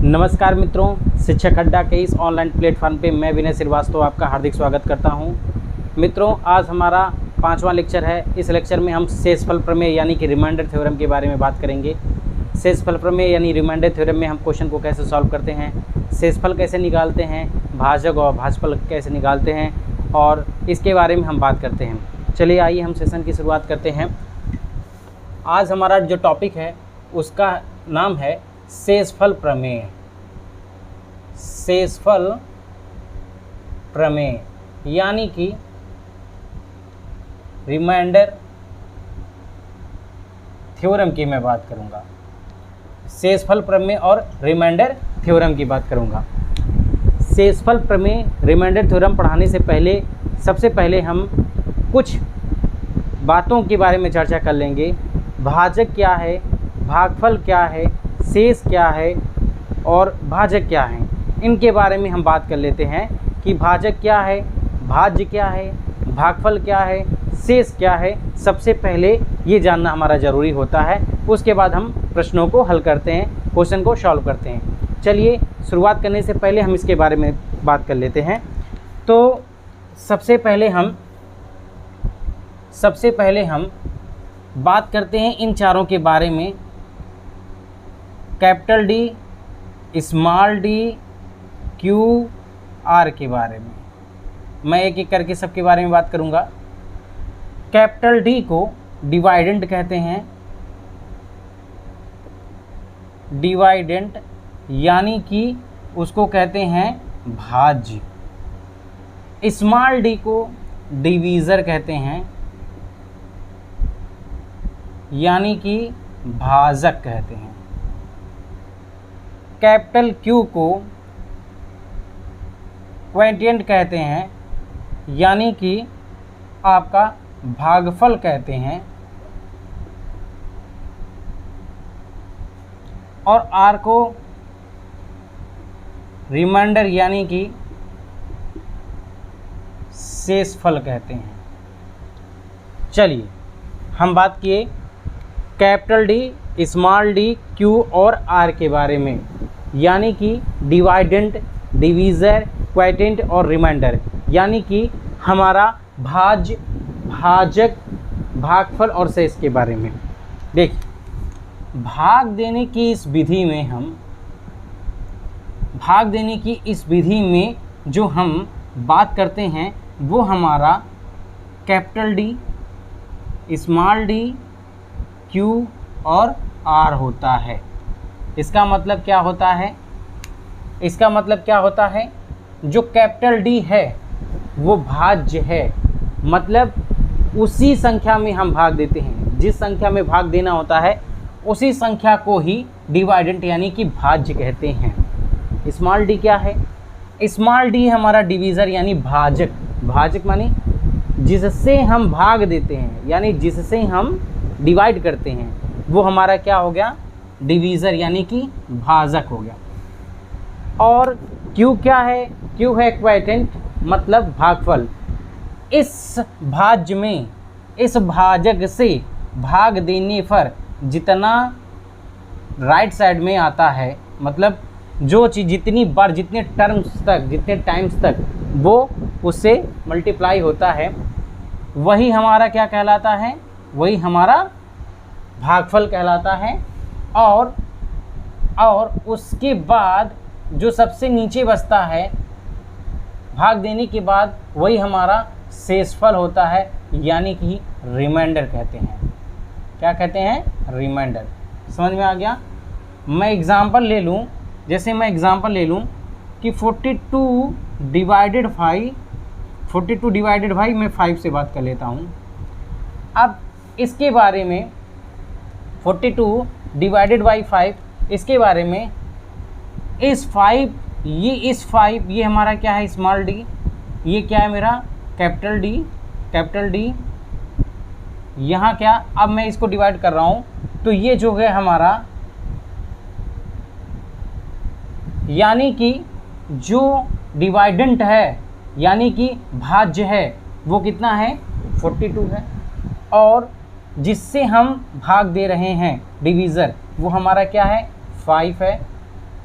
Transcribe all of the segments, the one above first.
नमस्कार मित्रों, शिक्षक अड्डा के इस ऑनलाइन प्लेटफॉर्म पे मैं विनय श्रीवास्तव आपका हार्दिक स्वागत करता हूं। मित्रों, आज हमारा 5वां लेक्चर है। इस लेक्चर में हम शेषफल प्रमेय यानी कि रिमाइंडर थ्योरम के बारे में बात करेंगे। शेषफल प्रमेय यानी रिमाइंडर थ्योरम में हम क्वेश्चन को कैसे सॉल्व करते हैं, शेषफल कैसे निकालते हैं, भाजक और भाजफल कैसे निकालते हैं, और इसके बारे में हम बात करते हैं। चलिए आइए हम सेशन की शुरुआत करते हैं। आज हमारा जो टॉपिक है उसका नाम है शेषफल प्रमेय। शेषफल प्रमेय यानी कि रिमाइंडर थ्योरम की मैं बात करूंगा। शेषफल प्रमेय और रिमाइंडर थ्योरम की बात करूंगा। शेषफल प्रमेय रिमाइंडर थ्योरम पढ़ाने से पहले सबसे पहले हम कुछ बातों के बारे में चर्चा कर लेंगे। भाजक क्या है, भागफल क्या है, शेष क्या है और भाजक क्या है, इनके बारे में हम बात कर लेते हैं कि भाजक क्या है, भाज्य क्या है, भागफल क्या है, शेष क्या है। सबसे पहले ये जानना हमारा ज़रूरी होता है, उसके बाद हम प्रश्नों को हल करते हैं, क्वेश्चन को सॉल्व करते हैं। चलिए शुरुआत करने से पहले हम इसके बारे में बात कर लेते हैं। तो सबसे पहले हम बात करते हैं इन चारों के बारे में, capital D, small D, Q, R के बारे में। मैं एक एक करके सबके बारे में बात करूंगा। कैपिटल डी को डिवाइडेंट कहते हैं, डिवाइडेंट यानी कि उसको कहते हैं भाज्य। स्मॉल डी को डिवीज़र कहते हैं यानी कि भाजक कहते हैं। कैपिटल क्यू को क्वोटिएंट कहते हैं यानी कि आपका भागफल कहते हैं। और आर को रिमाइंडर यानी कि शेषफल कहते हैं। चलिए हम बात किए capital D, small D, Q और आर के बारे में, यानी कि डिवाइडेंट, डिवीज़र, क्वोटिएंट और रिमाइंडर, यानी कि हमारा भाज्य, भाजक, भागफल और शेष के बारे में। देखिए, भाग देने की इस विधि में जो हम बात करते हैं वो हमारा capital D, small D, Q और आर होता है। इसका मतलब क्या होता है? इसका मतलब क्या होता है? जो कैपिटल डी है वो भाज्य है, मतलब उसी संख्या में हम भाग देते हैं, जिस संख्या में भाग देना होता है उसी संख्या को ही डिवाइडेंट यानी कि भाज्य कहते हैं। स्मॉल डी क्या है? स्मॉल डी हमारा डिवीज़र यानी भाजक। भाजक माने जिससे हम भाग देते हैं, यानी जिससे हम डिवाइड करते हैं, वो हमारा क्या हो गया? डिवीज़र यानी कि भाजक हो गया। और क्यू क्या है? क्यू है क्वोटिएंट, मतलब भागफल। इस भाज्य में, इस भाजक से भाग देने पर जितना राइट साइड में आता है, मतलब जो चीज़ जितनी बार, जितने टर्म्स तक, जितने टाइम्स तक वो उससे मल्टीप्लाई होता है, वही हमारा क्या कहलाता है? वही हमारा भागफल कहलाता है। और उसके बाद जो सबसे नीचे बचता है भाग देने के बाद, वही हमारा शेषफल होता है, यानी कि रिमाइंडर कहते हैं। क्या कहते हैं? रिमाइंडर। समझ में आ गया? मैं एग्ज़ाम्पल ले लूँ, जैसे मैं एग्ज़ाम्पल ले लूँ कि 42 डिवाइडेड बाई मैं 5 से बात कर लेता हूँ। अब इसके बारे में 42 डिवाइडेड बाई 5, इसके बारे में इस 5 ये हमारा क्या है? Small D. ये क्या है? मेरा कैपिटल डी। यहाँ क्या? अब मैं इसको डिवाइड कर रहा हूँ, तो ये जो है हमारा, यानी कि जो डिवाइडेंट है यानी कि भाज्य है वो कितना है? 42 है। और जिससे हम भाग दे रहे हैं डिवीज़र, वो हमारा क्या है 5 है।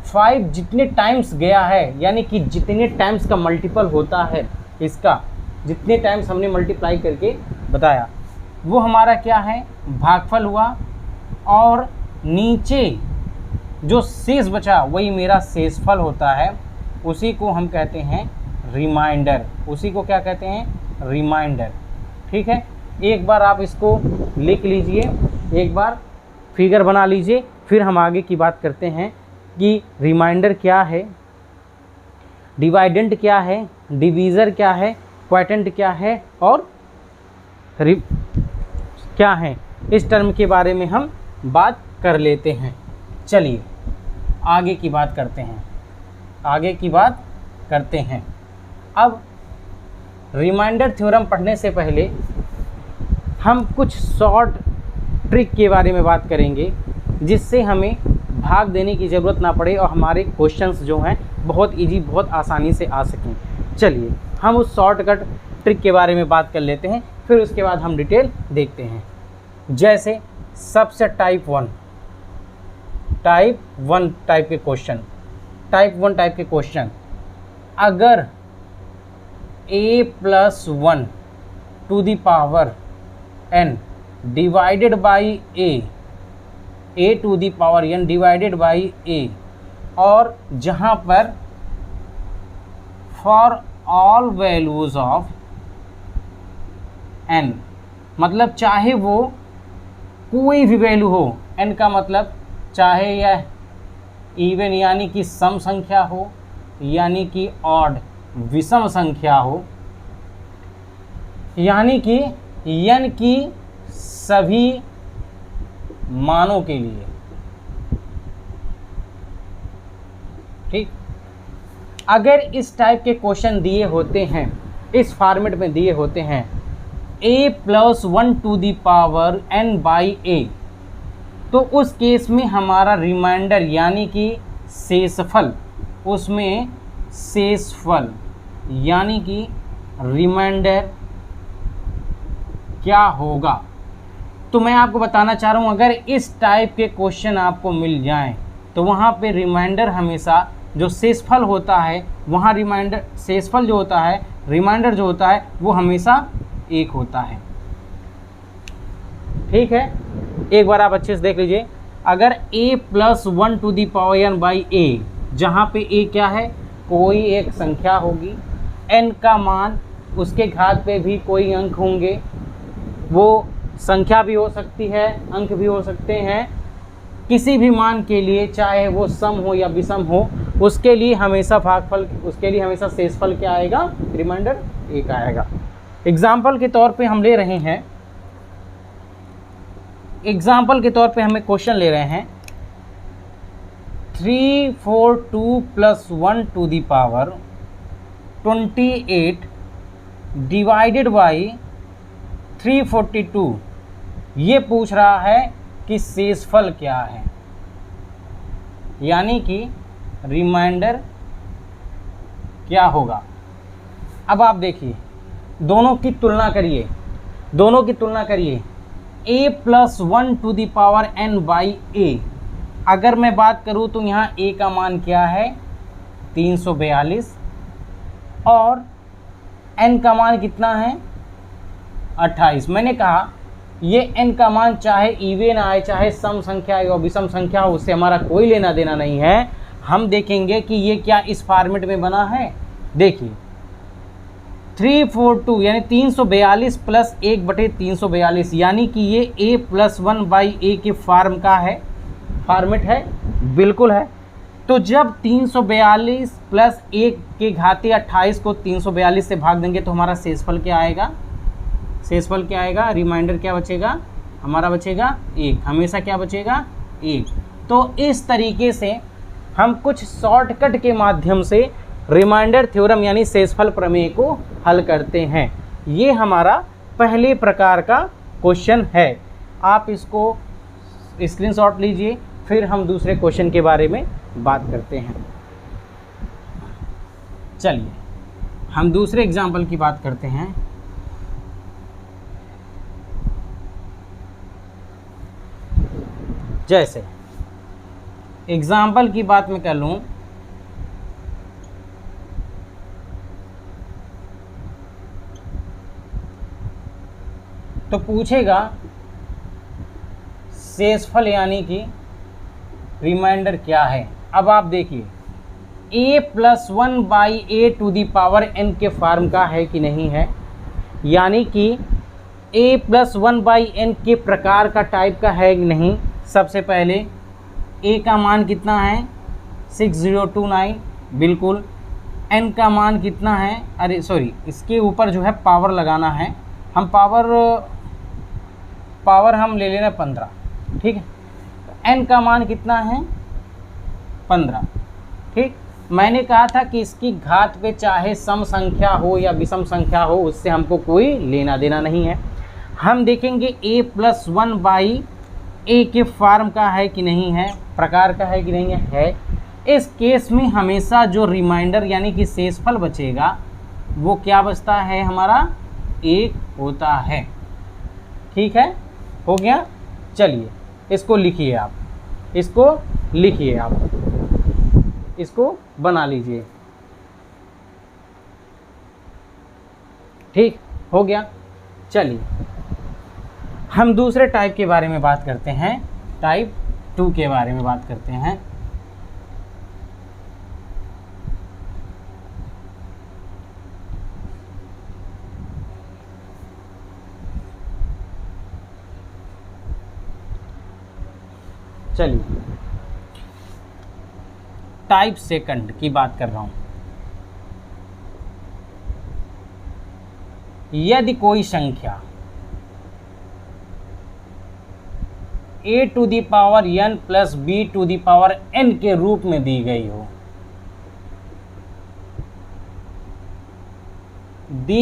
5 जितने टाइम्स गया है, यानी कि जितने टाइम्स का मल्टीपल होता है इसका, जितने टाइम्स हमने मल्टीप्लाई करके बताया, वो हमारा क्या है भागफल हुआ। और नीचे जो शेष बचा वही मेरा शेषफल होता है, उसी को हम कहते हैं रिमाइंडर। उसी को क्या कहते हैं रिमाइंडर। ठीक है, एक बार आप इसको लिख लीजिए, एक बार फिगर बना लीजिए, फिर हम आगे की बात करते हैं कि रिमाइंडर क्या है, डिवाइडेंट क्या है, डिवीज़र क्या है, क्वोटिएंट क्या है और क्या है, इस टर्म के बारे में हम बात कर लेते हैं। चलिए आगे की बात करते हैं, आगे की बात करते हैं। अब रिमाइंडर थ्योरम पढ़ने से पहले हम कुछ शॉर्ट ट्रिक के बारे में बात करेंगे, जिससे हमें भाग देने की ज़रूरत ना पड़े और हमारे क्वेश्चंस जो हैं बहुत इजी, बहुत आसानी से आ सकें। चलिए हम उस शॉर्टकट ट्रिक के बारे में बात कर लेते हैं, फिर उसके बाद हम डिटेल देखते हैं। जैसे सबसे टाइप 1 टाइप के क्वेश्चन, टाइप 1 टाइप के क्वेश्चन, अगर a+1 to the power n divided by a to the power n divided by a, और जहाँ पर for all values of n, मतलब चाहे वो कोई भी वैल्यू हो, n का मतलब चाहे यह इवन यानी कि सम संख्या हो, यानी कि ऑड विषम संख्या हो, यानी कि n की सभी मानों के लिए। ठीक, अगर इस टाइप के क्वेश्चन दिए होते हैं, इस फॉर्मेट में दिए होते हैं a+1 to the power n by a, तो उस केस में हमारा रिमाइंडर यानी कि शेषफल, उसमें शेषफल यानी कि रिमाइंडर क्या होगा। तो मैं आपको बताना चाह रहा हूँ, अगर इस टाइप के क्वेश्चन आपको मिल जाएं तो वहाँ पे रिमाइंडर हमेशा जो शेषफल होता है, वहाँ रिमाइंडर शेषफल जो होता है, रिमाइंडर जो होता है वो हमेशा 1 होता है। ठीक है, एक बार आप अच्छे से देख लीजिए। अगर a+1 to the power n by a, जहाँ पे a क्या है कोई एक संख्या होगी, n का मान उसके घात पे भी कोई अंक होंगे, वो संख्या भी हो सकती है, अंक भी हो सकते हैं, किसी भी मान के लिए चाहे वो सम हो या विषम हो, उसके लिए हमेशा भागफल, उसके लिए हमेशा शेषफल क्या आएगा रिमाइंडर 1 आएगा। एग्जाम्पल के तौर पे हम ले रहे हैं, एग्जाम्पल के तौर पे हमें क्वेश्चन ले रहे हैं 342 + 1 to the power 28 divided by 342, ये पूछ रहा है कि शेषफल क्या है, यानी कि रिमाइंडर क्या होगा। अब आप देखिए, दोनों की तुलना करिए, दोनों की तुलना करिए। a+1 to the power n by a, अगर मैं बात करूं तो यहाँ a का मान क्या है 342, और n का मान कितना है 28। मैंने कहा ये n का मान चाहे इवन आए, चाहे सम संख्या आए और विषम संख्या हो, उससे हमारा कोई लेना देना नहीं है। हम देखेंगे कि ये क्या इस फॉर्मेट में बना है। देखिए 342 यानी 342 प्लस 1/342, यानी कि ये a+1 बाई a के फॉर्म का है, फॉर्मेट है, बिल्कुल है। तो जब 342 प्लस 1 के घाते 28 को 342 से भाग देंगे तो हमारा शेषफल क्या आएगा, शेषफल क्या आएगा, रिमाइंडर क्या बचेगा हमारा, बचेगा 1, हमेशा क्या बचेगा 1। तो इस तरीके से हम कुछ शॉर्टकट के माध्यम से रिमाइंडर थ्योरम यानी शेषफल प्रमेय को हल करते हैं। ये हमारा पहले प्रकार का क्वेश्चन है। आप इसको स्क्रीनशॉट लीजिए, फिर हम दूसरे क्वेश्चन के बारे में बात करते हैं। चलिए हम दूसरे एग्जाम्पल की बात करते हैं। जैसे एग्जाम्पल की बात मैं कर लूँ, तो पूछेगा शेषफल यानी कि रिमाइंडर क्या है। अब आप देखिए a+1/a⁴ के फॉर्म का है कि नहीं है, यानी कि a+1/n के प्रकार का टाइप का है कि नहीं। सबसे पहले a का मान कितना है 6029, बिल्कुल। n का मान कितना है, अरे सॉरी, इसके ऊपर जो है पावर लगाना है, हम पावर हम ले लेना 15, ठीक है। n का मान कितना है 15, ठीक। मैंने कहा था कि इसकी घात पे चाहे सम संख्या हो या विषम संख्या हो, उससे हमको कोई लेना देना नहीं है। हम देखेंगे a+1/a के फॉर्म का है कि नहीं है, प्रकार का है कि नहीं है। इस केस में हमेशा जो रिमाइंडर यानी कि शेषफल बचेगा वो क्या बचता है, हमारा 1 होता है, ठीक है। हो गया। चलिए इसको लिखिए आप, इसको लिखिए आप, इसको बना लीजिए, ठीक हो गया। चलिए हम दूसरे टाइप के बारे में बात करते हैं, टाइप 2 के बारे में बात करते हैं। चलिए टाइप सेकंड की बात कर रहा हूं। यदि कोई संख्या a⁴ n + b⁴n के रूप में दी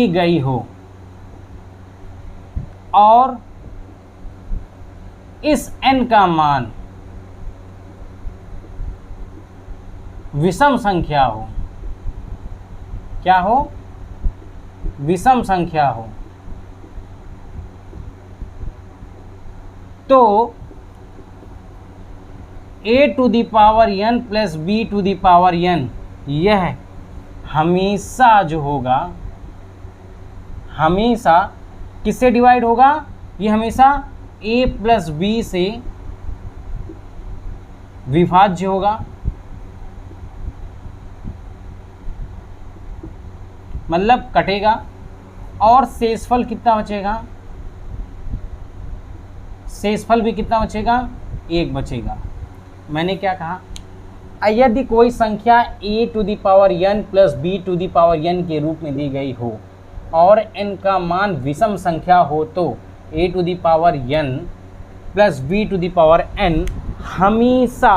गई हो और इस n का मान विषम संख्या हो, क्या हो, विषम संख्या हो, तो a⁴ n + b⁴n यह हमेशा जो होगा, हमेशा किससे डिवाइड होगा, ये हमेशा a + b से विभाज्य होगा। मतलब कटेगा, और शेषफल कितना बचेगा, शेषफल भी कितना बचेगा, 1 बचेगा। मैंने क्या कहा, यदि कोई संख्या a⁴ n + b⁴n के रूप में दी गई हो और n का मान विषम संख्या हो, तो a⁴ n + b⁴n हमेशा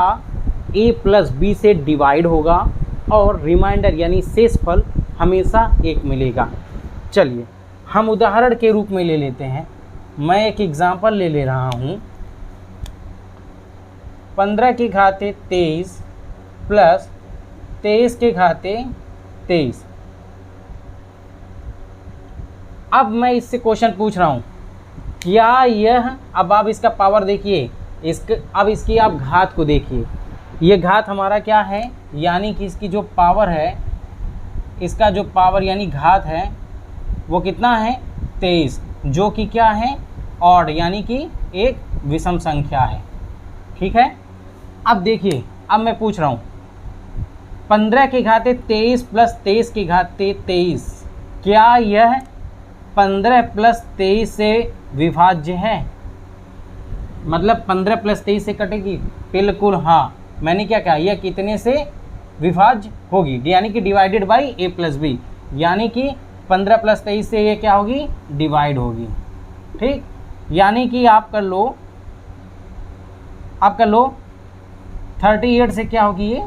a + b से डिवाइड होगा और रिमाइंडर यानी शेषफल हमेशा 1 मिलेगा। चलिए हम उदाहरण के रूप में ले लेते हैं। मैं एक एग्जांपल ले रहा हूँ, 15 की घाते 23 + 23 की घाते 23। अब मैं इससे क्वेश्चन पूछ रहा हूँ, क्या यह, अब आप इसका पावर देखिए, अब इसकी आप घात को देखिए। ये घात हमारा क्या है, यानी कि इसकी जो पावर है, इसका जो पावर यानी घात है वो कितना है 23, जो कि क्या है ऑड, यानी कि एक विषम संख्या है, ठीक है। अब देखिए, अब मैं पूछ रहा हूँ 15 की घाते 23 + 23 की घाते 23, क्या यह 15 + 23 से विभाज्य है, मतलब 15 + 23 से कटेगी, बिल्कुल हाँ। मैंने क्या कहा, यह कितने से विभाज्य होगी, यानी कि डिवाइडेड बाई a + b, यानी कि 15 + 23 से ये क्या होगी, डिवाइड होगी, ठीक। यानी कि आप कर लो 38 से क्या होगी, ये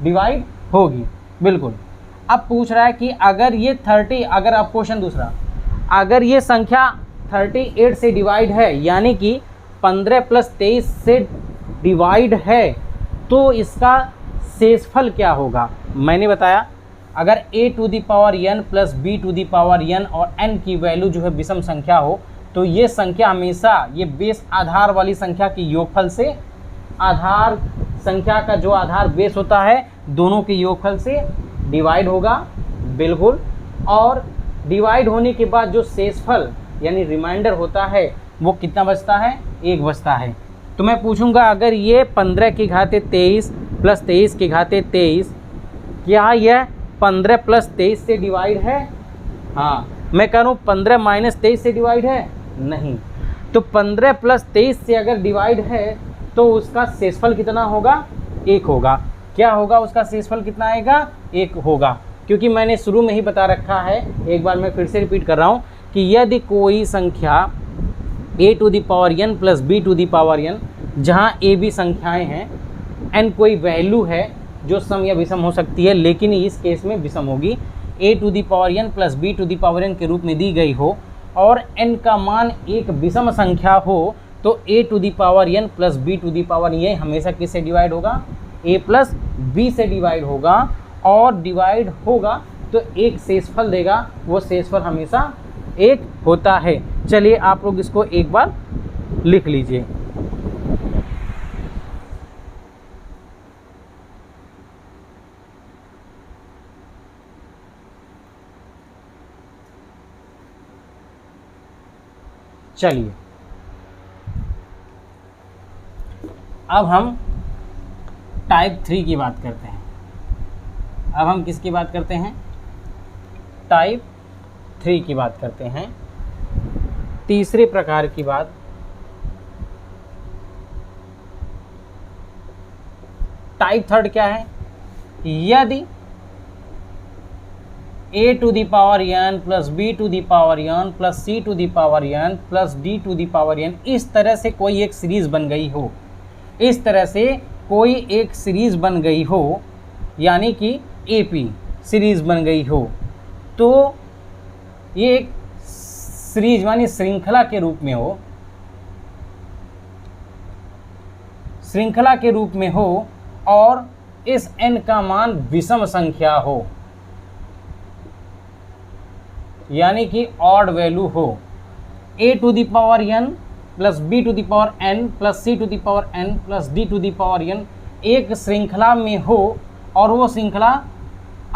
डिवाइड होगी, बिल्कुल। अब पूछ रहा है कि अगर ये 30, अगर आप क्वेश्चन दूसरा, अगर ये संख्या 38 से डिवाइड है, यानी कि 15 + 23 से डिवाइड है, तो इसका शेषफल क्या होगा। मैंने बताया अगर a⁴ n + b⁴n और n की वैल्यू जो है विषम संख्या हो, तो ये संख्या हमेशा ये बेस आधार वाली संख्या के योगफल से, आधार संख्या का जो आधार बेस होता है दोनों के योगफल से डिवाइड होगा, बिल्कुल। और डिवाइड होने के बाद जो शेषफल यानी रिमाइंडर होता है वो कितना बचता है, 1 बचता है। तो मैं पूछूंगा अगर ये 15 की घाते 23 प्लस 23 की घाते 23, क्या यह 15 प्लस 23 से डिवाइड है? हाँ, मैं कह रहा हूँ 15 माइनस 23 से डिवाइड है? नहीं। तो 15 प्लस 23 से अगर डिवाइड है तो उसका शेषफल कितना होगा, 1 होगा। क्या होगा उसका शेषफल कितना आएगा, 1 होगा। क्योंकि मैंने शुरू में ही बता रखा है, एक बार मैं फिर से रिपीट कर रहा हूँ कि यदि कोई संख्या a to the power n plus b to the power n, जहाँ a b संख्याएं हैं, n कोई वैल्यू है जो सम या विषम हो सकती है, लेकिन इस केस में विषम होगी, a to the power n plus b to the power n के रूप में दी गई हो और n का मान एक विषम संख्या हो, तो a to the power n plus b to the power n हमेशा किससे डिवाइड होगा, a प्लस b से डिवाइड होगा। और डिवाइड होगा तो एक शेषफल देगा, वो शेषफल हमेशा 1 होता है। चलिए आप लोग इसको एक बार लिख लीजिए। चलिए अब हम टाइप 3 की बात करते हैं। अब हम किसकी बात करते हैं, टाइप 3 की बात करते हैं, तीसरे प्रकार की बात। टाइप 3 क्या है, यदि a to the power n plus b to the power n plus c to the power n plus d to the power n, इस तरह से कोई एक सीरीज बन गई हो, इस तरह से कोई एक सीरीज बन गई हो, यानी कि AP सीरीज बन गई हो, तो ये एक सीरीज मानी श्रृंखला के रूप में हो, श्रृंखला के रूप में हो और इस n का मान विषम संख्या हो, यानी कि ऑड वैल्यू हो। a to the power n plus b to the power n plus c to the power n plus d to the power n एक श्रृंखला में हो और वो श्रृंखला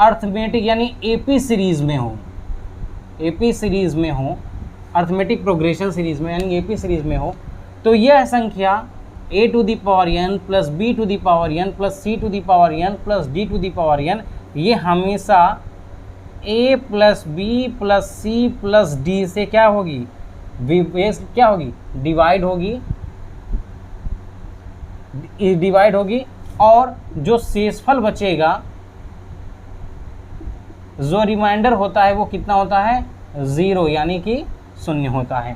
अर्थमेटिक यानी AP सीरीज में हो, AP सीरीज में हो, अर्थमेटिक प्रोग्रेशन सीरीज में यानी AP सीरीज में हो, तो यह संख्या a to the power n plus b to the power n plus c to the power n plus d to the power n, ये हमेशा a plus b plus c plus d से क्या होगी, क्या होगी, डिवाइड होगी, divide होगी। और जो शेषफल बचेगा, जो रिमाइंडर होता है वो कितना होता है, 0 यानी कि 0 होता है।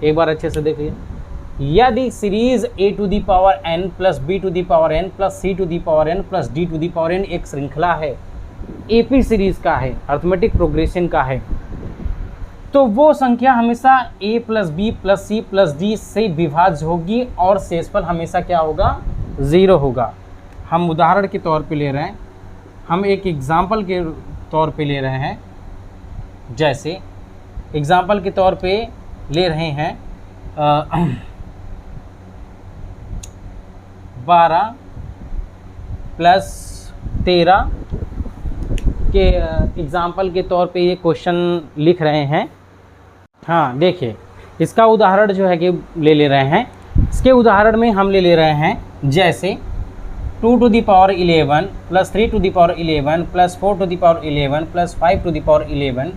एक बार अच्छे से देखिए, यदि series a to the power n plus b to the power n plus c to the power n plus d to the power n एक श्रृंखला है, AP सीरीज का है, अर्थमेटिक प्रोग्रेशन का है, तो वो संख्या हमेशा a plus b plus c plus d से विभाज्य होगी और शेषफल हमेशा क्या होगा, 0 होगा। हम उदाहरण के तौर पे ले रहे हैं, हम एक एग्जाम्पल के तौर पे ले रहे हैं, जैसे एग्जाम्पल के तौर पे ले रहे हैं 12 प्लस 13 के एग्जाम्पल के तौर पे ये क्वेश्चन लिख रहे हैं। हाँ देखिए, इसका उदाहरण जो है कि ले रहे हैं, इसके उदाहरण में हम ले रहे हैं जैसे 2 to the power 11 plus 3 to the power 11 plus 4 to the power 11 plus 5 to the power 11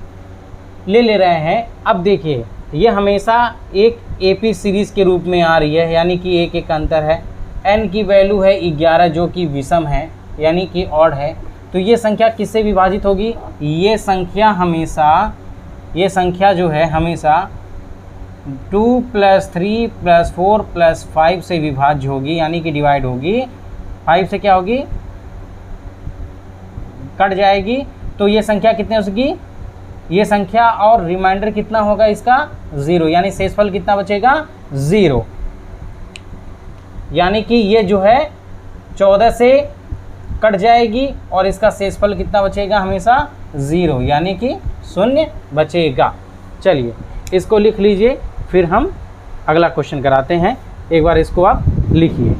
ले रहे हैं। अब देखिए, ये हमेशा एक AP सीरीज़ के रूप में आ रही है, यानी कि एक अंतर है, n की वैल्यू है 11 जो कि विषम है यानी कि ऑड है, तो ये संख्या किससे विभाजित होगी, ये संख्या हमेशा, ये संख्या जो है हमेशा 2 प्लस 3 प्लस 4 प्लस 5 से विभाज्य होगी, यानी कि डिवाइड होगी। 5 से क्या होगी, कट जाएगी, तो ये संख्या कितने हो सकी, ये संख्या और रिमाइंडर कितना होगा इसका, 0, यानी शेषफल कितना बचेगा, 0, यानी कि ये जो है 14 से कट जाएगी और इसका शेषफल कितना बचेगा, हमेशा 0, यानी कि 0 बचेगा। चलिए इसको लिख लीजिए, फिर हम अगला क्वेश्चन कराते हैं। एक बार इसको आप लिखिए।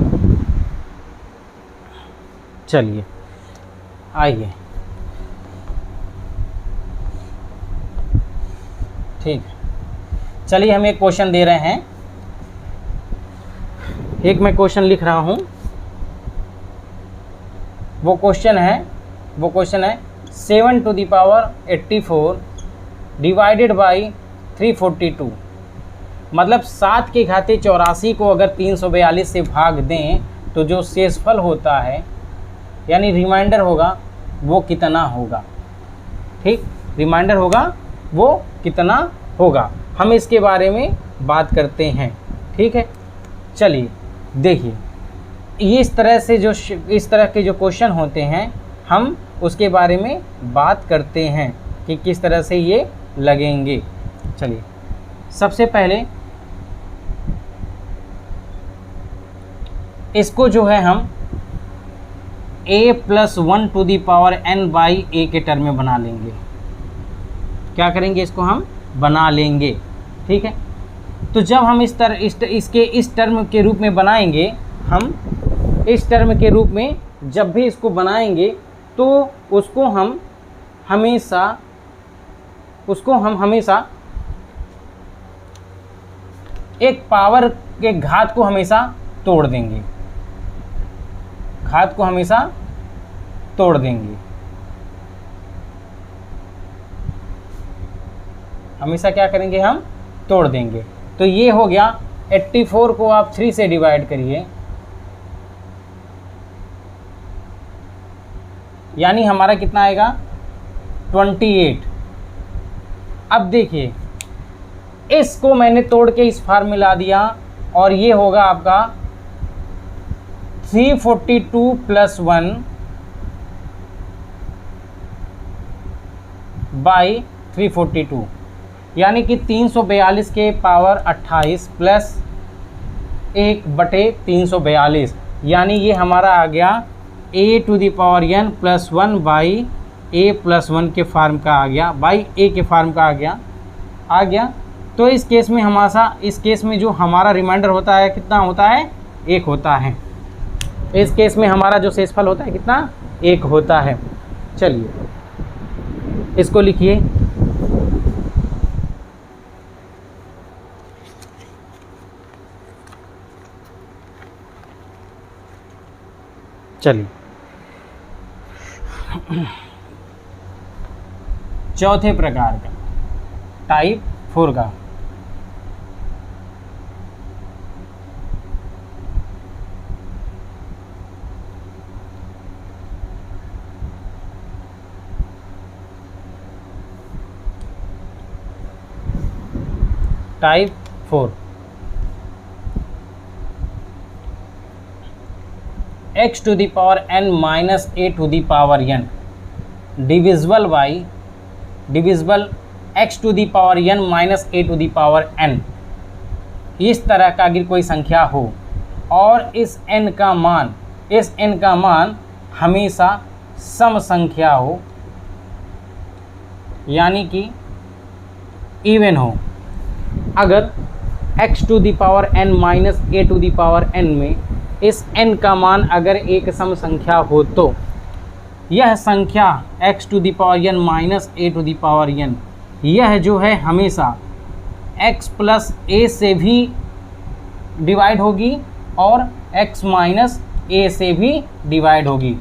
चलिए आइए, ठीक है। चलिए हम एक क्वेश्चन दे रहे हैं, एक मैं क्वेश्चन लिख रहा हूँ। वो क्वेश्चन है 7 to the power 84 divided by 342। मतलब 7 की घाते 84 को अगर 342 से भाग दें तो जो शेषफल होता है यानी रिमाइंडर होगा वो कितना होगा। ठीक, रिमाइंडर होगा वो कितना होगा, हम इसके बारे में बात करते हैं। ठीक है, चलिए देखिए, ये इस तरह के जो क्वेश्चन होते हैं हम उसके बारे में बात करते हैं कि किस तरह से ये लगेंगे। चलिए सबसे पहले इसको जो है हम a+1 to the power n by a के टर्म में बना लेंगे। क्या करेंगे, इसको हम बना लेंगे। ठीक है, तो जब हम इस टर्म के रूप में बनाएंगे, हम इस टर्म के रूप में जब भी इसको बनाएंगे तो उसको हम हमेशा एक पावर के घात को हमेशा तोड़ देंगे, घात को हमेशा तोड़ देंगे। हमेशा क्या करेंगे, हम तोड़ देंगे। तो ये हो गया 84 को आप 3 से डिवाइड करिए, यानी हमारा कितना आएगा 28। अब देखिए इसको मैंने तोड़ के इस फॉर्म में ला दिया और ये होगा आपका 342 + 1 बाई 342, यानी कि 342 के पावर 28 प्लस 1/342, यानी ये हमारा आ गया a⁴n + 1 बाई a+1 के फार्म का आ गया, बाई a के फार्म का आ गया। तो इस केस में जो हमारा रिमाइंडर होता है कितना होता है, 1 होता है। इस केस में हमारा जो शेषफल होता है कितना, 1 होता है। चलिए इसको लिखिए। चलिए चौथे प्रकार का, टाइप 4 का, type 4 x⁴n - a⁴n divisible x⁴n - a⁴n। इस तरह का अगर कोई संख्या हो और इस n का मान हमेशा सम संख्या हो, यानी कि इवन हो। अगर x⁴n - a⁴n में इस n का मान अगर एक सम संख्या हो तो यह संख्या x⁴n - a⁴n यह जो है हमेशा x + a से भी डिवाइड होगी और x - a से भी डिवाइड होगी,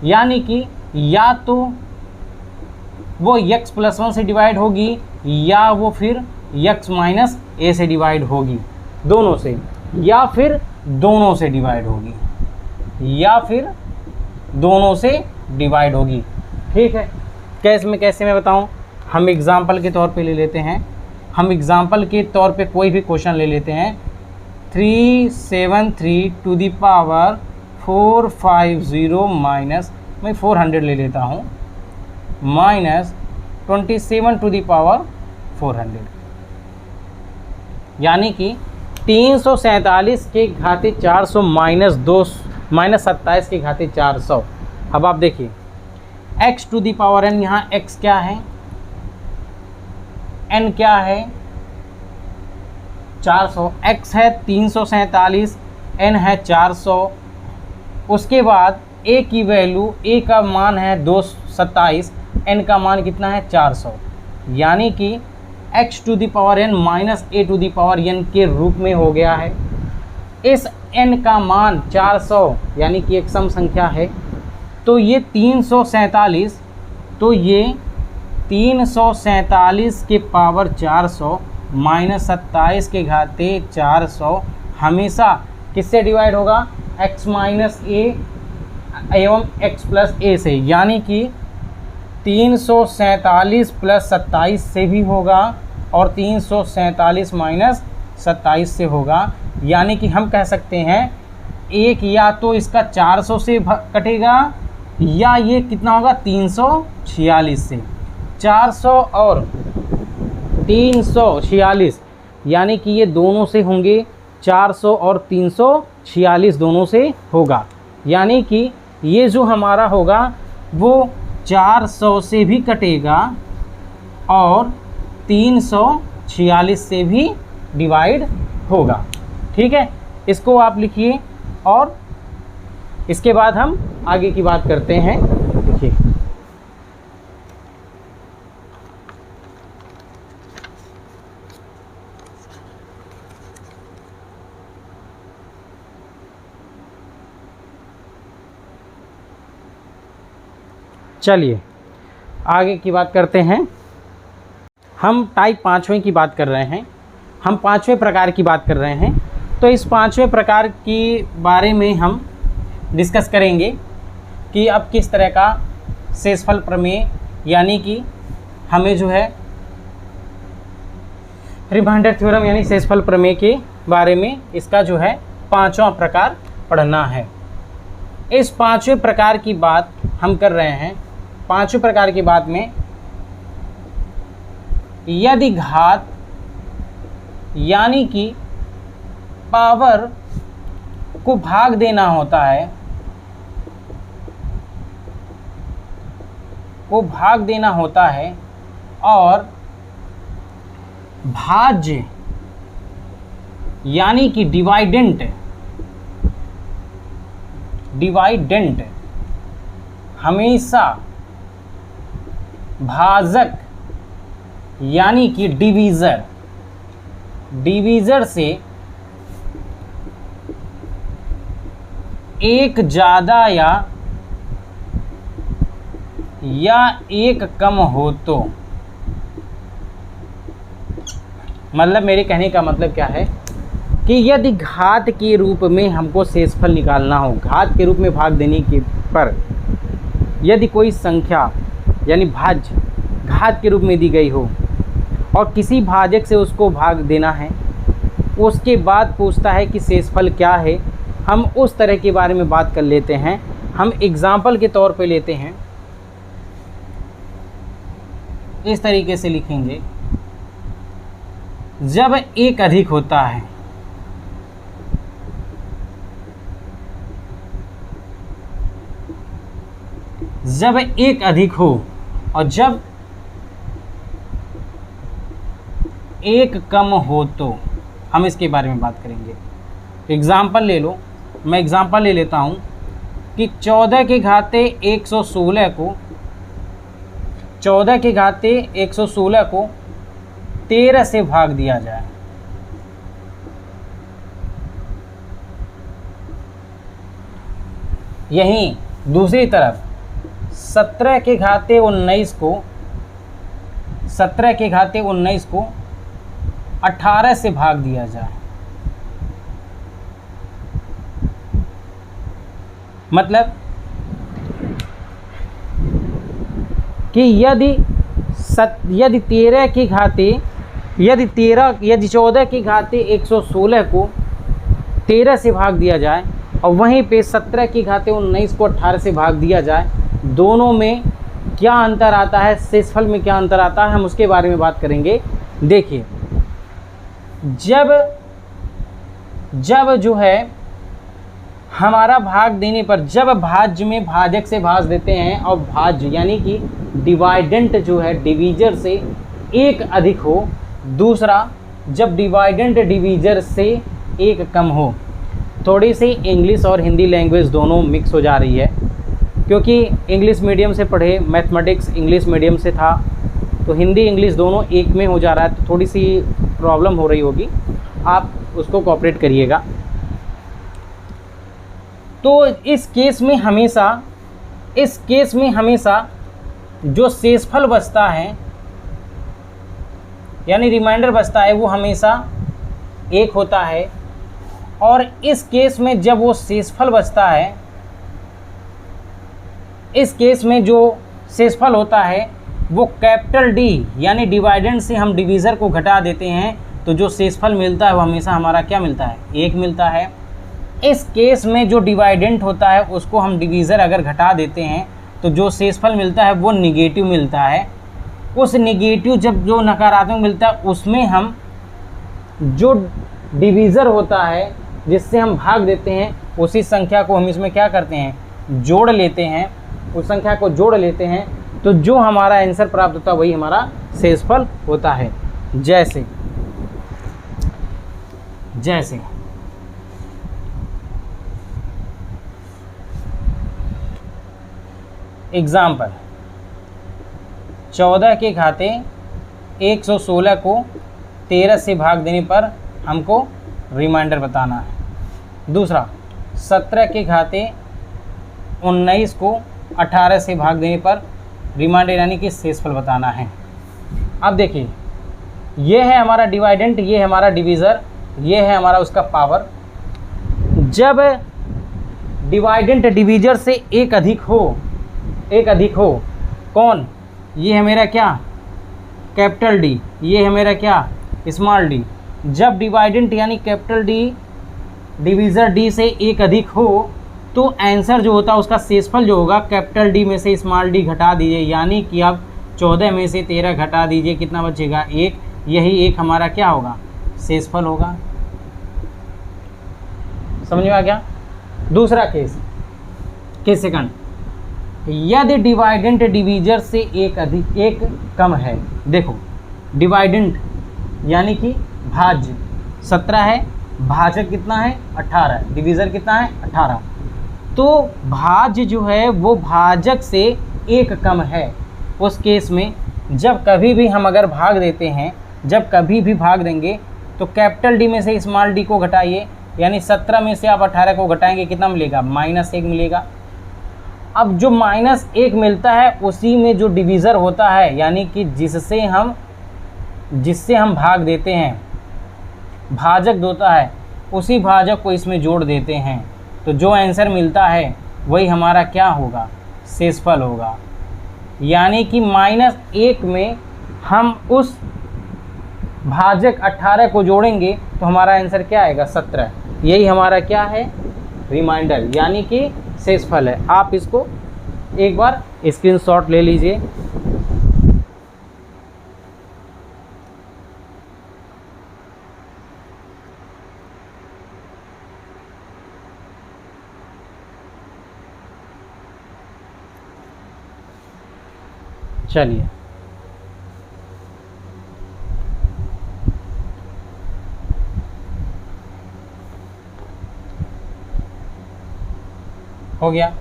यानी कि या तो वो x + 1 से डिवाइड होगी या वो फिर x - a से डिवाइड होगी, दोनों से, या फिर दोनों से डिवाइड होगी, ठीक है। कैसे मैं बताऊं, हम एग्जाम्पल के तौर पे ले लेते हैं। हम एग्जाम्पल के तौर पे कोई भी क्वेश्चन ले लेते हैं। 373 to the power 450 माइनस, मैं 400 ले लेता हूँ, माइनस 27 to the power 400, यानी कि 347 के घाते 400 माइनस 27 के घाते 400। अब आप देखिए x⁴n, यहाँ x क्या है, n क्या है, 400, x है 347, n है 400। उसके बाद a की वैल्यू, a का मान है 227, n का मान कितना है 400, यानी कि x to the power n minus a to the power n के रूप में हो गया है। इस n का मान 400 यानी कि एक सम संख्या है, तो ये 347, तो ये 347 के पावर 400 माइनस 27 के घाते 400 हमेशा किससे डिवाइड होगा, x माइनस a एवं x प्लस a से, यानी कि 347 प्लस 27 से भी होगा और 347 माइनस 27 से होगा। यानी कि हम कह सकते हैं एक या तो इसका 400 से कटेगा या ये कितना होगा 346 से। 400 और 346 यानी कि ये दोनों से होंगे, 400 और 346 दोनों से होगा, यानी कि ये जो हमारा होगा वो 400 से भी कटेगा और 346 से भी डिवाइड होगा। ठीक है, इसको आप लिखिए और इसके बाद हम आगे की बात करते हैं। देखिए चलिए आगे की बात करते हैं। हम टाइप 5वें की बात कर रहे हैं, हम 5वें प्रकार की बात कर रहे हैं। तो इस 5वें प्रकार के बारे में हम डिस्कस करेंगे कि अब किस तरह का शेषफल प्रमेय, यानी कि हमें जो है रिमाइंडर थ्योरम यानी शेषफल प्रमेय के बारे में इसका जो है 5वां प्रकार पढ़ना है। इस 5वें प्रकार की बात हम कर रहे हैं। 5वें प्रकार की बात में यदि घात यानी कि पावर को भाग देना होता है, और भाज्य यानी कि डिवाइडेंट हमेशा भाजक यानी कि डिवीज़र से एक ज़्यादा या एक कम हो तो, मतलब मेरे कहने का मतलब क्या है कि यदि घात के रूप में हमको शेषफल निकालना हो, घात के रूप में भाग देने के पर यदि कोई संख्या यानी भाज्य घात के रूप में दी गई हो और किसी भाजक से उसको भाग देना है, उसके बाद पूछता है कि शेषफल क्या है, हम उस तरह के बारे में बात कर लेते हैं। हम एग्जाम्पल के तौर पे लेते हैं, इस तरीके से लिखेंगे, जब एक अधिक होता है जब एक अधिक हो और जब एक कम हो तो हम इसके बारे में बात करेंगे। एग्जाम्पल ले लो, मैं एग्जाम्पल ले लेता हूँ कि 14 के घाते 116 को 13 से भाग दिया जाए। यहीं दूसरी तरफ 17 के घाते 19 को 18 से भाग दिया जाए। मतलब कि यदि 14 के घाते 116 को 13 से भाग दिया जाए और वहीं पे 17 के घाते 19 को 18 से भाग दिया जाए, दोनों में क्या अंतर आता है, शेषफल में क्या अंतर आता है, हम उसके बारे में बात करेंगे। देखिए, जब जो है हमारा भाग देने पर, जब भाज्य में भाजक से भाग देते हैं और भाज्य यानी कि डिवाइडेंट जो है डिवीजर से एक अधिक हो, दूसरा जब डिवाइडेंट डिवीजर से एक कम हो। थोड़ी सी इंग्लिश और हिंदी लैंग्वेज दोनों मिक्स हो जा रही है, क्योंकि इंग्लिश मीडियम से पढ़े, मैथमेटिक्स इंग्लिश मीडियम से था, तो हिंदी इंग्लिश दोनों एक में हो जा रहा है, तो थोड़ी सी प्रॉब्लम हो रही होगी, आप उसको कोऑपरेट करिएगा। तो इस केस में हमेशा जो शेषफल बचता है, यानी रिमाइंडर बचता है, वो हमेशा 1 होता है। और इस केस में जब वो शेषफल बचता है, इस केस में जो शेषफल होता है वो कैपिटल डी, यानी डिवाइडेंड से हम डिवीज़र को घटा देते हैं, तो जो शेषफल मिलता है वो हमेशा हमारा क्या मिलता है? 1 मिलता है। इस केस में जो डिवाइडेंट होता है उसको हम डिवीज़र अगर घटा देते हैं तो जो शेषफल मिलता है वो निगेटिव मिलता है। उस निगेटिव जब जो नकारात्मक मिलता है उसमें हम जो डिवीज़र होता है जिससे हम भाग देते हैं, उसी संख्या को हम इसमें क्या करते हैं? जोड़ लेते हैं, उस संख्या को जोड़ लेते हैं, तो जो हमारा आंसर प्राप्त होता है वही हमारा शेषफल होता है। जैसे एग्जाम्पल, 14 के खाते 116 को 13 से भाग देने पर हमको रिमाइंडर बताना है। दूसरा, 17 के खाते 19 को 18 से भाग देने पर रिमाइंडर यानी कि शेषफल बताना है। अब देखिए, ये है हमारा डिवाइडेंट, ये है हमारा डिवीज़र, ये है हमारा उसका पावर। जब डिवाइडेंट डिवीज़र से एक अधिक हो, कौन? ये है मेरा क्या? कैपिटल डी, ये है मेरा क्या? Small D. जब डिवाइडेंट यानी कैपिटल डी डिवीज़र डी से एक अधिक हो तो आंसर जो होता है उसका शेषफल जो होगा, कैपिटल डी में से स्मॉल डी घटा दीजिए, यानी कि अब 14 में से 13 घटा दीजिए, कितना बचेगा? 1। यही 1 हमारा क्या होगा? शेषफल होगा। समझ में आ गया? दूसरा केस सेकंड, यदि डिवाइडेंट डिवीज़र से एक कम है। देखो, डिवाइडेंट यानी कि भाज्य 17 है, भाजक कितना है? 18 है, डिवीज़र कितना है? 18। तो भाज्य जो है वो भाजक से एक कम है। उस केस में जब कभी भी हम अगर भाग देते हैं, जब कभी भी भाग देंगे तो कैपिटल डी में से स्मॉल डी को घटाइए, यानी 17 में से आप 18 को घटाएंगे, कितना मिलेगा? -1 मिलेगा। अब जो -1 मिलता है उसी में जो डिवीज़र होता है, यानी कि जिससे हम भाग देते हैं, भाजक होता है, उसी भाजक को इसमें जोड़ देते हैं, तो जो आंसर मिलता है वही हमारा क्या होगा? शेषफल होगा। यानी कि -1 में हम उस भाजक 18 को जोड़ेंगे तो हमारा आंसर क्या आएगा? 17। यही हमारा क्या है? रिमाइंडर, यानी कि शेषफल है। आप इसको एक बार स्क्रीनशॉट ले लीजिए। चलिए, हो गया।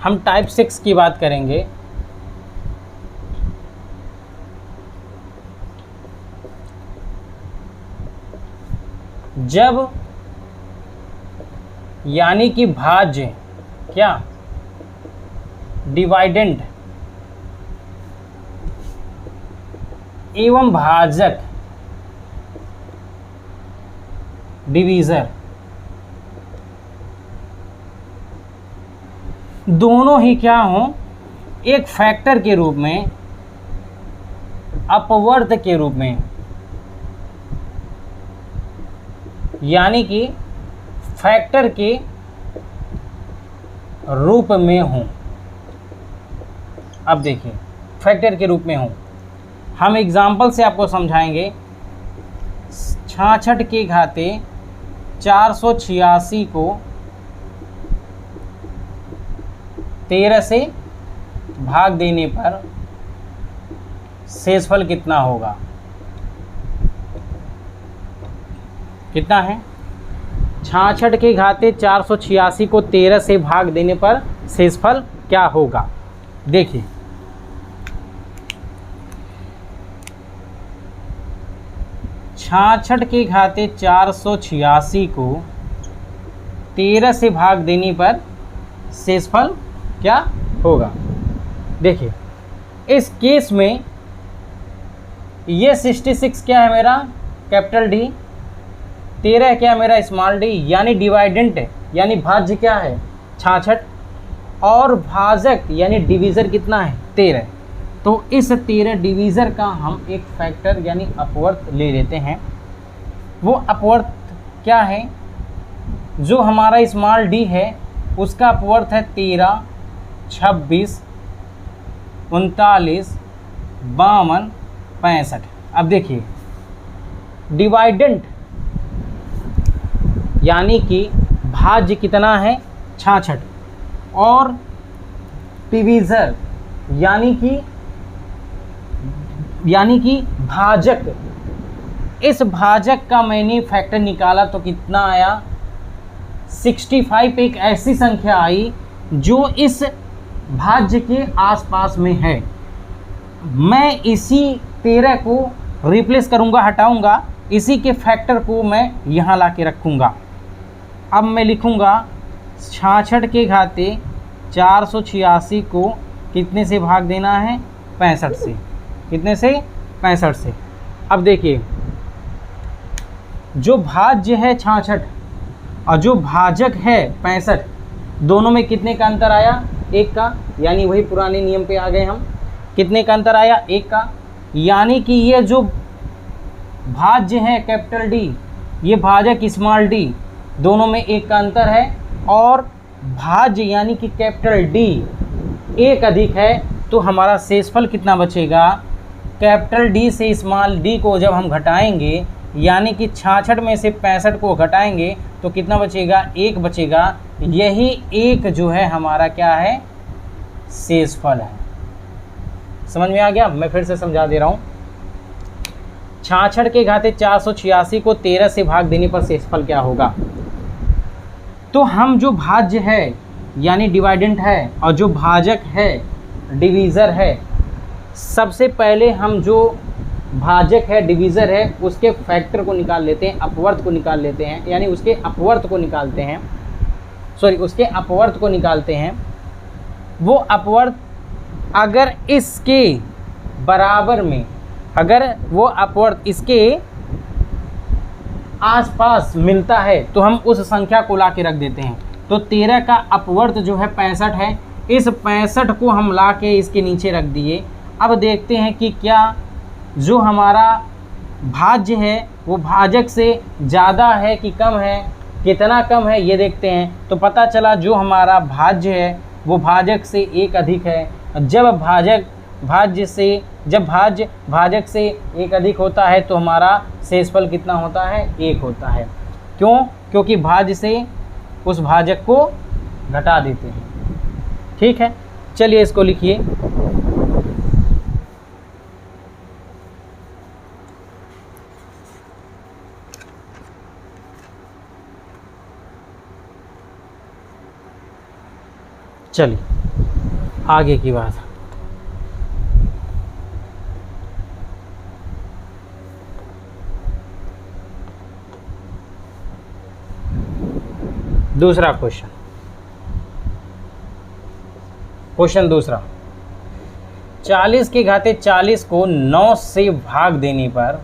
हम टाइप 6 की बात करेंगे। जब यानी कि भाज्य क्या? डिवाइडेंट एवं भाजक डिवीज़र दोनों ही क्या हों? एक फैक्टर के रूप में, अपवर्त के रूप में, यानी कि फैक्टर के रूप में हों। अब देखिए, फैक्टर के रूप में हों, हम एग्जाम्पल से आपको समझाएंगे। 66 के घाते 486 को 13 से भाग देने पर शेषफल कितना होगा, कितना है? 66 के घाते 486 को 13 से भाग देने पर शेषफल क्या होगा? देखिए, छाछठ के घाते 486 को 13 से भाग देने पर शेषफल क्या होगा? देखिए, इस केस में ये 66 क्या है मेरा कैपिटल डी, 13 क्या है मेरा स्मॉल डी, यानी डिवाइडेंट है, यानी भाज्य क्या है 66, और भाजक यानी डिवीज़र कितना है 13। तो इस 13 डिवीज़र का हम एक फैक्टर यानी अपवर्त ले लेते हैं। वो अपवर्त क्या है? जो हमारा स्मॉल डी है उसका अपवर्त है 13, 26, 39, 52, 65। अब देखिए, डिवाइडेंट यानी कि भाज्य कितना है 66, और डिवीज़र यानी कि भाजक, इस भाजक का मैंने फैक्टर निकाला तो कितना आया 65। एक ऐसी संख्या आई जो इस भाज्य के आसपास में है। मैं इसी 13 को रिप्लेस करूंगा, हटाऊंगा, इसी के फैक्टर को मैं यहाँ ला के रखूँगा। अब मैं लिखूँगा 66 के घाते 486 को कितने से भाग देना है 65 से, कितने से 65 से। अब देखिए, जो भाज्य है 66 और जो भाजक है 65, दोनों में कितने का अंतर आया? 1 का, यानी वही पुराने नियम पे आ गए हम। कितने का अंतर आया? 1 का, यानी कि ये जो भाज्य है कैपिटल डी, ये भाजक स्मॉल डी, दोनों में 1 का अंतर है, और भाज्य यानी कि कैपिटल डी 1 अधिक है। तो हमारा शेषफल कितना बचेगा? कैपिटल डी से स्मॉल डी को जब हम घटाएंगे, यानी कि 66 में से 65 को घटाएंगे तो कितना बचेगा? 1 बचेगा। यही 1 जो है हमारा क्या है? शेषफल है। समझ में आ गया? मैं फिर से समझा दे रहा हूँ। 66 के घाते 486 को 13 से भाग देने पर शेषफल क्या होगा? तो हम जो भाज्य है यानी डिवाइडेंट है, और जो भाजक है डिवीज़र है, सबसे पहले हम जो भाजक है डिवीज़र है उसके फैक्टर को निकाल लेते हैं, अपवर्त को निकाल लेते हैं, यानी उसके अपवर्त को निकालते हैं, उसके अपवर्त को निकालते हैं। वो अपवर्त अगर इसके बराबर में, अगर वो अपवर्त इसके आसपास मिलता है तो हम उस संख्या को ला के रख देते हैं। तो 13 का अपवर्त जो है 65 है, इस 65 को हम ला के इसके नीचे रख दिए। अब देखते हैं कि क्या जो हमारा भाज्य है वो भाजक से ज़्यादा है कि कम है, कितना कम है ये देखते हैं। तो पता चला जो हमारा भाज्य है वो भाजक से 1 अधिक है। जब भाज्य भाजक से 1 अधिक होता है तो हमारा शेषफल कितना होता है? 1 होता है। क्यों? क्योंकि भाज्य से उस भाजक को घटा देते हैं। ठीक है, चलिए इसको लिखिए। चलिए आगे की बात। दूसरा क्वेश्चन दूसरा, 40 के घाते 40 को 9 से भाग देने पर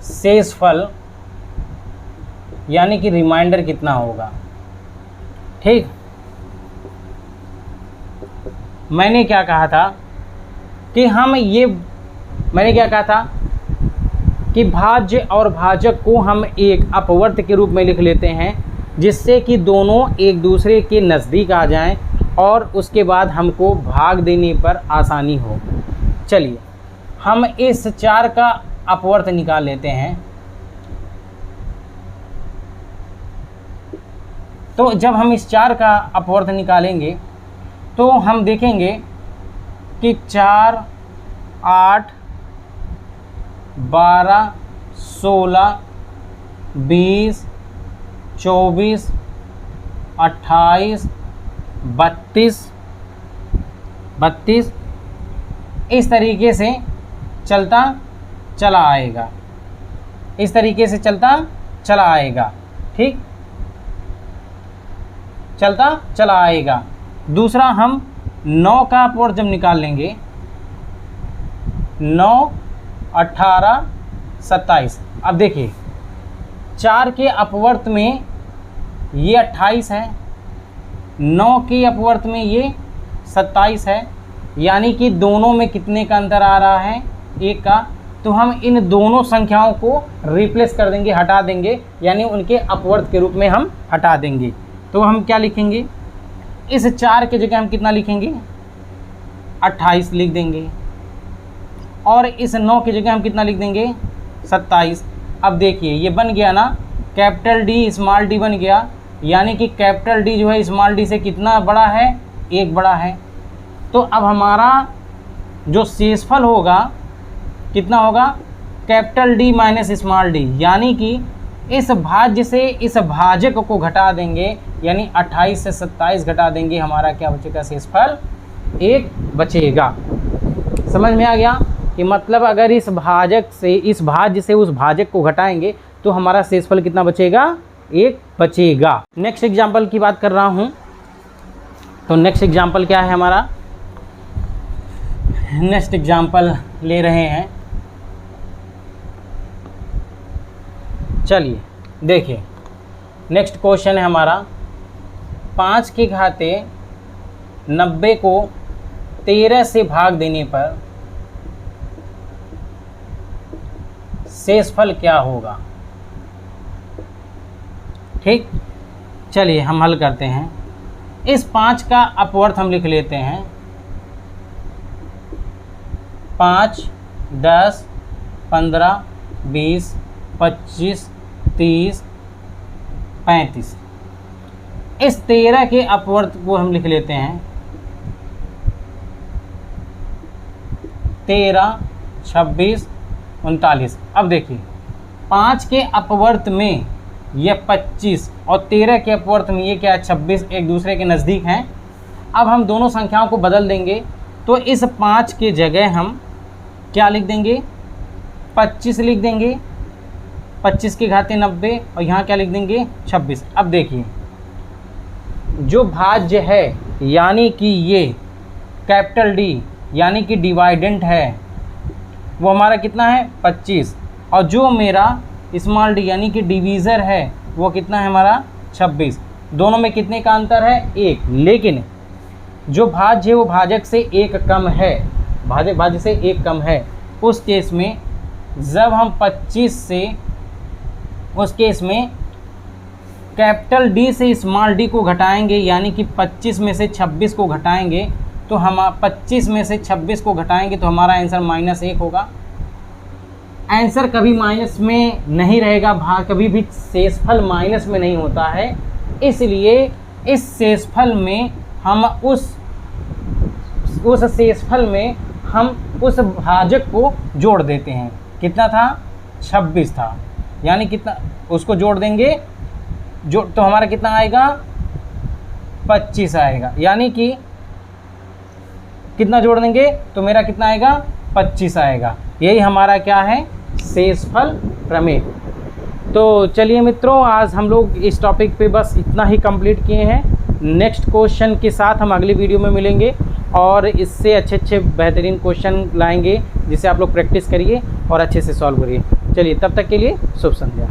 शेषफल यानी कि रिमाइंडर कितना होगा? ठीक, मैंने क्या कहा था कि भाज्य और भाजक को हम एक अपवर्त के रूप में लिख लेते हैं, जिससे कि दोनों एक दूसरे के नज़दीक आ जाएं और उसके बाद हमको भाग देने पर आसानी हो। चलिए हम इस 4 का अपवर्त निकाल लेते हैं। तो जब हम इस 4 का अपवर्त निकालेंगे तो हम देखेंगे कि 4, 8, 12, 16, 20, 24, 28, 32 इस तरीके से चलता चला आएगा, इस तरीके से चलता चला आएगा। ठीक, चलता चला आएगा। दूसरा हम 9 का अपवर्त जब निकाल लेंगे, 9, 18, 27। अब देखिए 4 के अपवर्त में ये 28 है, 9 के अपवर्त में ये 27 है, यानी कि दोनों में कितने का अंतर आ रहा है, 1 का। तो हम इन दोनों संख्याओं को रिप्लेस कर देंगे, हटा देंगे, यानी उनके अपवर्त के रूप में हम हटा देंगे। तो हम क्या लिखेंगे, इस 4 की जगह हम कितना लिखेंगे, 28 लिख देंगे, और इस 9 की जगह हम कितना लिख देंगे, 27। अब देखिए ये बन गया ना, कैपिटल डी स्मॉल डी बन गया, यानी कि कैपिटल डी जो है स्मॉल डी से कितना बड़ा है, 1 बड़ा है। तो अब हमारा जो शेषफल होगा कितना होगा, capital D minus small D, यानी कि इस भाज्य से इस भाजक को घटा देंगे, यानी 28 से 27 घटा देंगे, हमारा क्या बचेगा, शेषफल 1 बचेगा। समझ में आ गया कि मतलब अगर इस भाजक से इस भाज्य से उस भाजक को घटाएंगे तो हमारा शेषफल कितना बचेगा, 1 बचेगा। नेक्स्ट एग्जाम्पल की बात कर रहा हूँ, तो नेक्स्ट एग्जाम्पल क्या है हमारा, नेक्स्ट एग्जाम्पल ले रहे हैं। चलिए देखिए, नेक्स्ट क्वेश्चन है हमारा, 5 के घाते 90 को 13 से भाग देने पर शेषफल क्या होगा। ठीक, चलिए हम हल करते हैं। इस 5 का अपवर्त हम लिख लेते हैं, 5, 10, 15, 20, 25, 30, 35। इस 13 के अपवर्त को हम लिख लेते हैं 13, 26, 39। अब देखिए 5 के अपवर्त में ये 25 और 13 के अपवर्त में ये क्या है, 26, एक दूसरे के नज़दीक हैं। अब हम दोनों संख्याओं को बदल देंगे, तो इस 5 के जगह हम क्या लिख देंगे, 25 लिख देंगे, 25 के घाते 90, और यहाँ क्या लिख देंगे, 26। अब देखिए जो भाज्य है, यानी कि ये कैपिटल डी यानी कि डिवाइडेंट है, वो हमारा कितना है, 25, और जो मेरा स्मॉल डी यानी कि डिवीज़र है वो कितना है हमारा, 26। दोनों में कितने का अंतर है, 1। लेकिन जो भाज्य है वो भाजक से 1 कम है, भाज्य से 1 कम है। उस केस में जब हम 25 से, उस केस में कैपिटल डी से स्मॉल डी को घटाएंगे, यानी कि 25 में से 26 को घटाएंगे, तो हम 25 में से 26 को घटाएंगे तो हमारा आंसर -1 होगा। आंसर कभी माइनस में नहीं रहेगा, कभी भी शेषफल माइनस में नहीं होता है, इसलिए इस शेषफल में हम उस शेषफल में हम उस भाजक को जोड़ देते हैं। कितना था, 26 था, यानी कितना उसको जोड़ देंगे, जो तो हमारा कितना आएगा, 25 आएगा, यानी कि कितना जोड़ देंगे तो मेरा कितना आएगा, 25 आएगा। यही हमारा क्या है, शेषफल प्रमेय। तो चलिए मित्रों, आज हम लोग इस टॉपिक पे बस इतना ही कंप्लीट किए हैं। नेक्स्ट क्वेश्चन के साथ हम अगली वीडियो में मिलेंगे और इससे अच्छे बेहतरीन क्वेश्चन लाएंगे, जिसे आप लोग प्रैक्टिस करिए और अच्छे से सॉल्व करिए। चलिए तब तक के लिए शुभ संध्या।